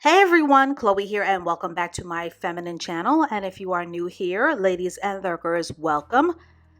Hey everyone, Chloe here, and welcome back to my feminine channel. And if you are new here, ladies and lurkers, welcome.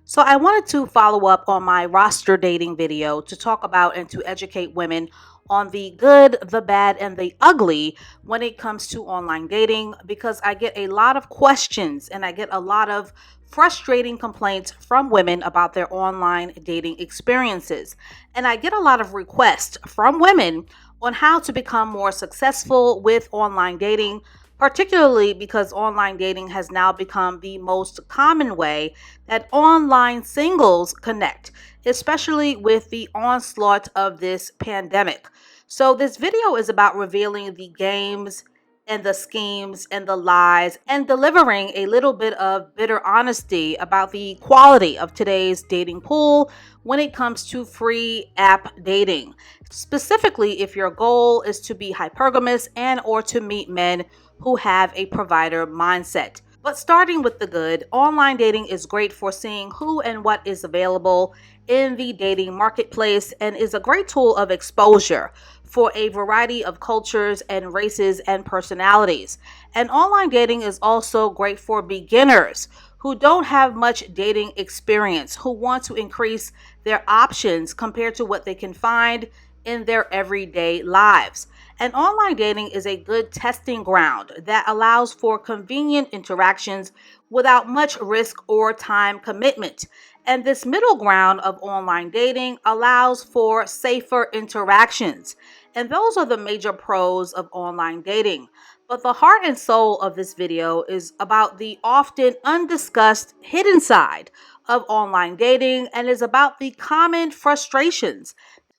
So I wanted to follow up on my roster dating video to talk about and to educate women on the good, the bad, and the ugly when it comes to online dating, because I get a lot of questions and I get a lot of frustrating complaints from women about their online dating experiences. And I get a lot of requests from women on how to become more successful with online dating, particularly because online dating has now become the most common way that online singles connect, especially with the onslaught of this pandemic. So, this video is about revealing the games and the schemes and the lies and delivering a little bit of bitter honesty about the quality of today's dating pool when it comes to free app dating, specifically if your goal is to be hypergamous and or to meet men who have a provider mindset. But starting with the good, online dating is great for seeing who and what is available in the dating marketplace and is a great tool of exposure for a variety of cultures and races and personalities. And online dating is also great for beginners who don't have much dating experience, who want to increase their options compared to what they can find in their everyday lives. And online dating is a good testing ground that allows for convenient interactions without much risk or time commitment. And this middle ground of online dating allows for safer interactions. And those are the major pros of online dating. But the heart and soul of this video is about the often undiscussed hidden side of online dating and is about the common frustrations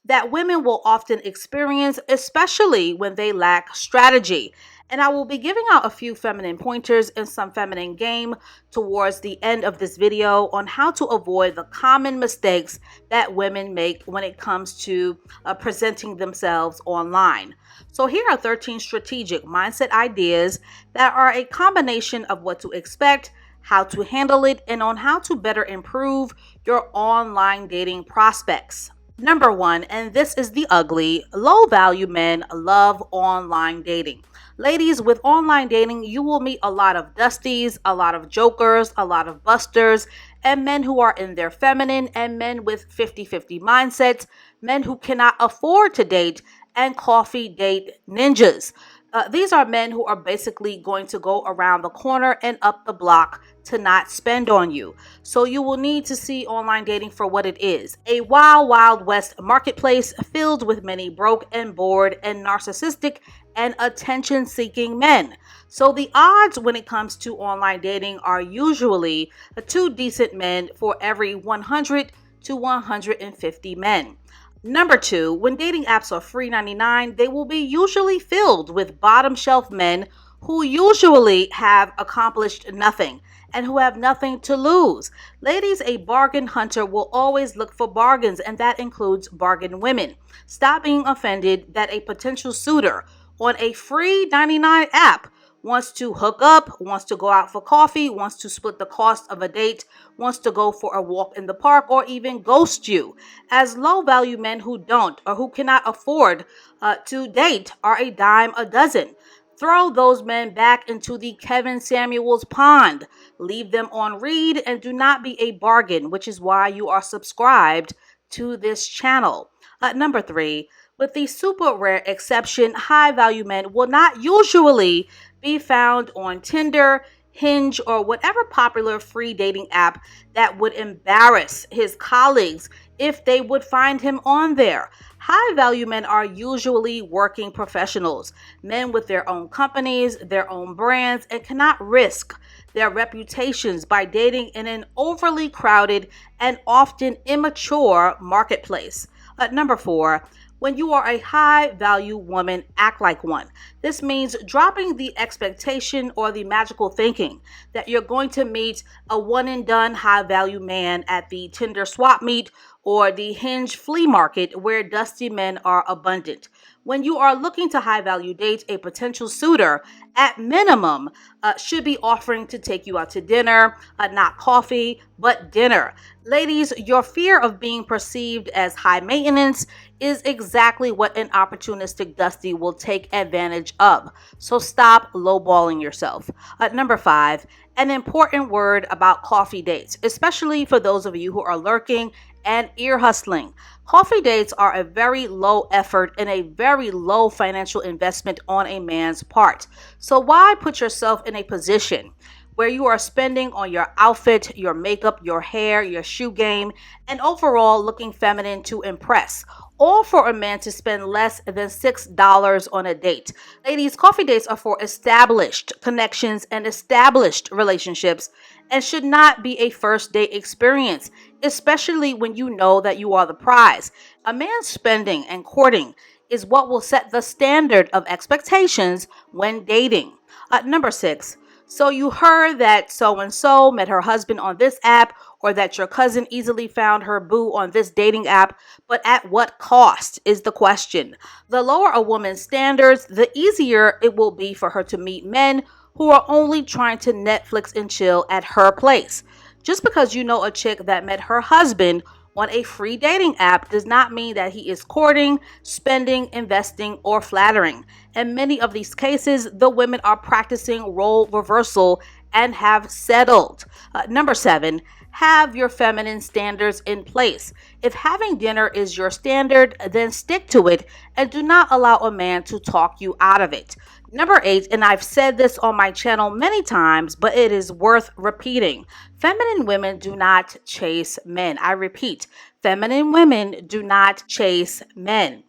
that women will often experience, especially when they lack strategy. And I will be giving out a few feminine pointers and some feminine game towards the end of this video on how to avoid the common mistakes that women make when it comes to presenting themselves online. So here are 13 strategic mindset ideas that are a combination of what to expect, how to handle it, and on how to better improve your online dating prospects. Number one, and this is the ugly, low value men love online dating. Ladies, with online dating, you will meet a lot of dusties, a lot of jokers, a lot of busters, and men who are in their feminine, and men with 50-50 mindsets, men who cannot afford to date, and coffee date ninjas. These are men who are basically going to go around the corner and up the block to not spend on you. So you will need to see online dating for what it is: a wild, wild west marketplace filled with many broke and bored and narcissistic and attention-seeking men. So the odds when it comes to online dating are usually two decent men for every 100 to 150 men. Number two, when dating apps are free 99, they will be usually filled with bottom shelf men who usually have accomplished nothing and who have nothing to lose. Ladies, a bargain hunter will always look for bargains, and that includes bargain women. Stop being offended that a potential suitor on a free 99 app wants to hook up, wants to go out for coffee, wants to split the cost of a date, wants to go for a walk in the park, or even ghost you, as low value men who don't or who cannot afford to date are a dime a dozen. Throw those men back into the Kevin Samuels pond. Leave them on read and do not be a bargain, which is why you are subscribed to this channel. Number three, with the super rare exception, high value men will not usually be found on Tinder, Hinge, or whatever popular free dating app that would embarrass his colleagues if they would find him on there. High value men are usually working professionals, men with their own companies, their own brands, and cannot risk their reputations by dating in an overly crowded and often immature marketplace. Number four, when you are a high value woman, act like one. This means dropping the expectation or the magical thinking that you're going to meet a one and done high value man at the Tinder swap meet or the Hinge flea market where dusty men are abundant. When you are looking to high value date, a potential suitor at minimum should be offering to take you out to dinner, not coffee, but dinner. Ladies, your fear of being perceived as high maintenance is exactly what an opportunistic Dusty will take advantage of. So stop lowballing yourself. Number 5, an important word about coffee dates, especially for those of you who are lurking and ear hustling. Coffee dates are a very low effort and a very low financial investment on a man's part. So why put yourself in a position where you are spending on your outfit, your makeup, your hair, your shoe game, and overall looking feminine to impress, all for a man to spend less than $6 on a date? Ladies, coffee dates are for established connections and established relationships and should not be a first date experience, especially when you know that you are the prize. A man's spending and courting is what will set the standard of expectations when dating. Number 6. So you heard that so and so met her husband on this app, or that your cousin easily found her boo on this dating app, but at what cost is the question. The lower a woman's standards, the easier it will be for her to meet men who are only trying to Netflix and chill at her place. Just because you know a chick that met her husband on a free dating app does not mean that he is courting, spending, investing, or flattering. In many of these cases, the women are practicing role reversal and have settled. Number 7, have your feminine standards in place. If having dinner is your standard, then stick to it and do not allow a man to talk you out of it. Number 8, and I've said this on my channel many times, but it is worth repeating. Feminine women do not chase men. I repeat, feminine women do not chase men.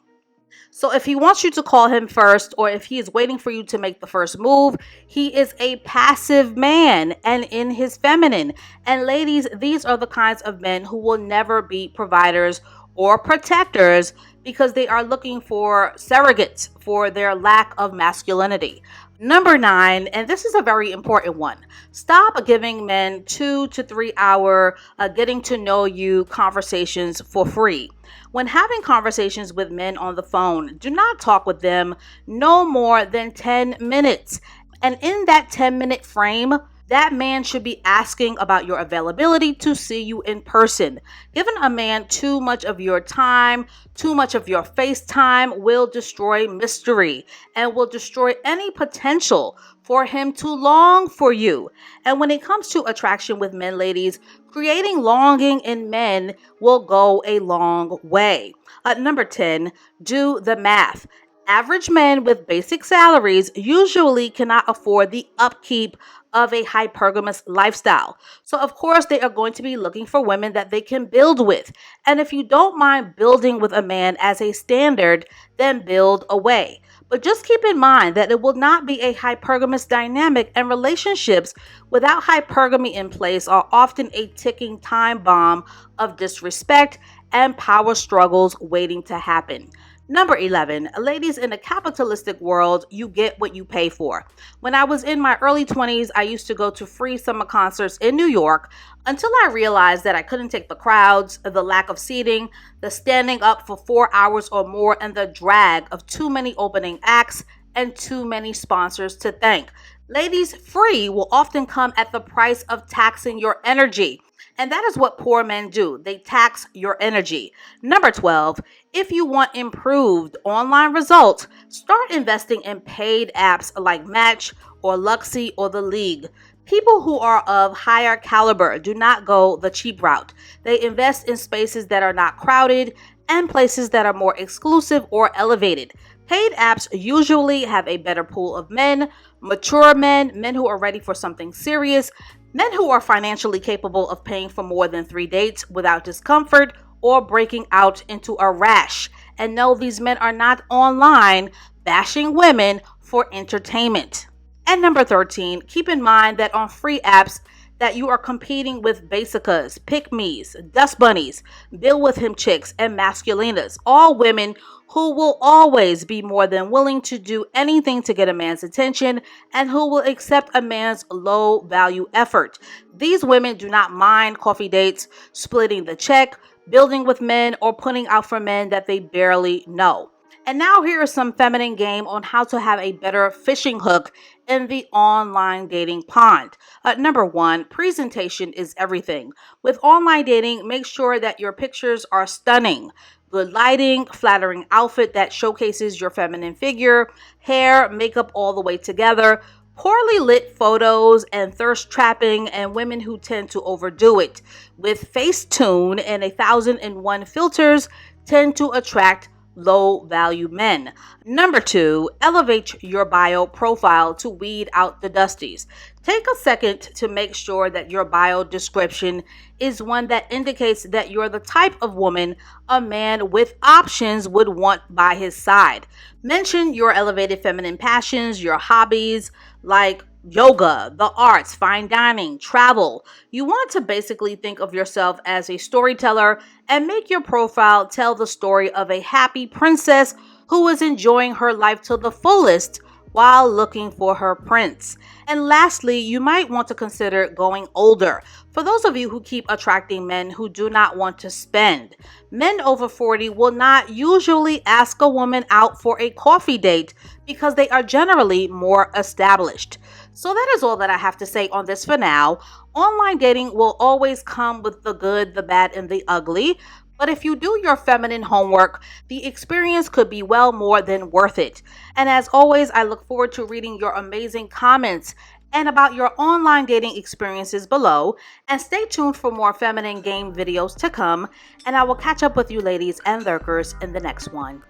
So if he wants you to call him first, or if he is waiting for you to make the first move, he is a passive man and in his feminine. And ladies, these are the kinds of men who will never be providers or protectors because they are looking for surrogates for their lack of masculinity. Number 9, and this is a very important one. Stop giving men 2 to 3 hour getting to know you conversations for free. When having conversations with men on the phone, do not talk with them no more than 10 minutes. And in that 10-minute frame, that man should be asking about your availability to see you in person. Giving a man too much of your time, too much of your face time will destroy mystery and will destroy any potential for him to long for you. And when it comes to attraction with men, ladies, creating longing in men will go a long way. Number 10, do the math. Average men with basic salaries usually cannot afford the upkeep of a hypergamous lifestyle. So, of course, they are going to be looking for women that they can build with. And if you don't mind building with a man as a standard, then build away. But just keep in mind that it will not be a hypergamous dynamic, and relationships without hypergamy in place are often a ticking time bomb of disrespect and power struggles waiting to happen. Number 11, ladies, in a capitalistic world, you get what you pay for. When I was in my early 20s, I used to go to free summer concerts in New York until I realized that I couldn't take the crowds, the lack of seating, the standing up for 4 hours or more, and the drag of too many opening acts and too many sponsors to thank. Ladies, free will often come at the price of taxing your energy. And that is what poor men do. They tax your energy. Number 12, if you want improved online results, start investing in paid apps like Match or Luxy or The League. People who are of higher caliber do not go the cheap route. They invest in spaces that are not crowded and places that are more exclusive or elevated. Paid apps usually have a better pool of men, mature men, men who are ready for something serious, men who are financially capable of paying for more than 3 dates without discomfort or breaking out into a rash. And no, these men are not online bashing women for entertainment. And number 13, keep in mind that on free apps that you are competing with basicas, pick-me's, dust bunnies, bill with him chicks, and masculinas, all women who will always be more than willing to do anything to get a man's attention and who will accept a man's low value effort. These women do not mind coffee dates, splitting the check, building with men, or putting out for men that they barely know. And now here is some feminine game on how to have a better fishing hook in the online dating pond. Number 1, presentation is everything. With online dating, make sure that your pictures are stunning. good lighting, flattering outfit that showcases your feminine figure, hair, makeup all the way together, poorly lit photos, and thirst trapping, and women who tend to overdo it with Facetune and 1001 filters tend to attract low value men. Number two, elevate your bio profile to weed out the dusties. Take a second to make sure that your bio description is one that indicates that you're the type of woman a man with options would want by his side. Mention your elevated feminine passions, your hobbies like yoga, the arts, fine dining, travel. You want to basically think of yourself as a storyteller and make your profile tell the story of a happy princess who is enjoying her life to the fullest while looking for her prince. And lastly, you might want to consider going older. For those of you who keep attracting men who do not want to spend, men over 40 will not usually ask a woman out for a coffee date because they are generally more established. So that is all that I have to say on this for now. Online dating will always come with the good, the bad, and the ugly. But if you do your feminine homework, the experience could be well more than worth it. And as always, I look forward to reading your amazing comments and about your online dating experiences below. And stay tuned for more feminine game videos to come. And I will catch up with you ladies and lurkers in the next one.